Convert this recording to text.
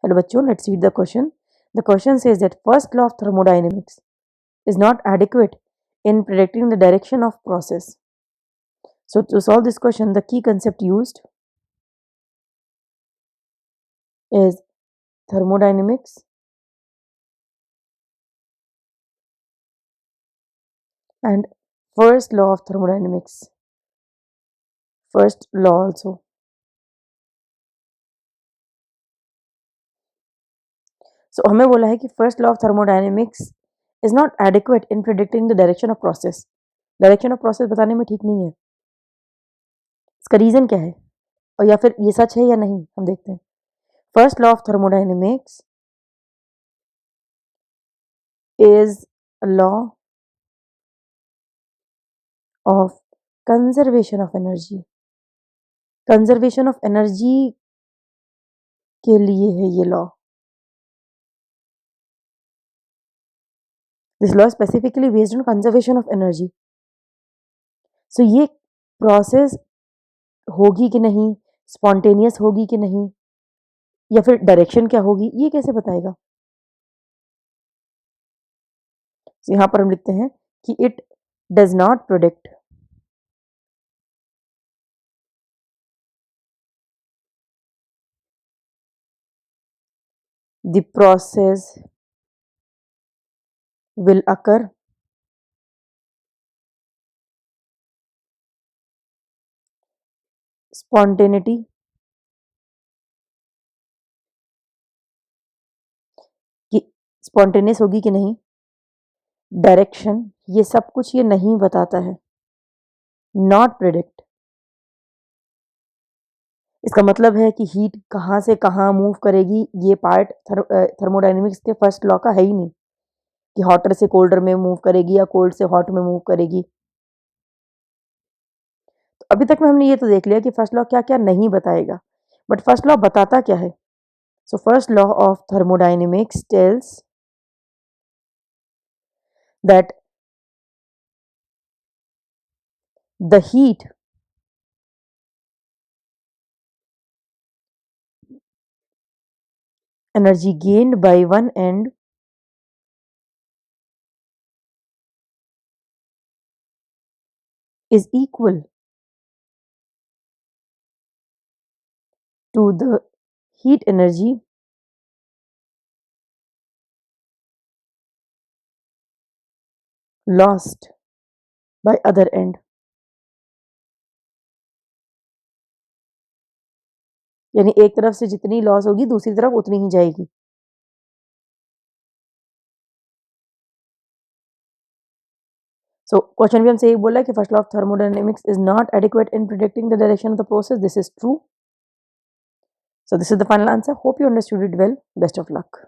Hello बच्चों, let's read the question. The question says that first law of thermodynamics is not adequate in predicting the direction of process. So to solve this question, the key concept used is thermodynamics and first law of thermodynamics. First law also. So हमें बोला है कि first law of thermodynamics is not adequate in predicting the direction of process. Direction of process बताने में ठीक नहीं है. इसका रीजन क्या है और या फिर ये सच है या नहीं, हम देखते हैं. First law of thermodynamics is a law of conservation of energy. Conservation of energy के लिए है ये law. This law is specifically based on conservation of energy. So ये process होगी कि नहीं, spontaneous होगी कि नहीं, या फिर डायरेक्शन क्या होगी, ये कैसे बताएगा. तो यहाँ पर हम लिखते हैं कि it does not predict the process will occur spontaneity कि स्पॉन्टेनियस होगी कि नहीं, डायरेक्शन, ये सब कुछ ये नहीं बताता है. नॉट प्रिडिक्ट, इसका मतलब है कि हीट कहाँ से कहाँ मूव करेगी, ये पार्ट थर्मोडायनेमिक्स के फर्स्ट लॉ का है ही नहीं कि हॉटर से कोल्डर में मूव करेगी या कोल्ड से हॉट में मूव करेगी. तो अभी तक में हमने ये तो देख लिया कि फर्स्ट लॉ क्या क्या नहीं बताएगा, बट फर्स्ट लॉ बताता क्या है. So first law of thermodynamics tells that the heat energy gained by one end is equal to the heat energy lost by other end. यानी एक तरफ से जितनी लॉस होगी दूसरी तरफ उतनी ही जाएगी. सो क्वेश्चन भी हमसे ये बोला है कि first law of thermodynamics is not adequate in predicting the direction of the process. This is true. So this is the final answer. Hope you understood it well. Best of luck.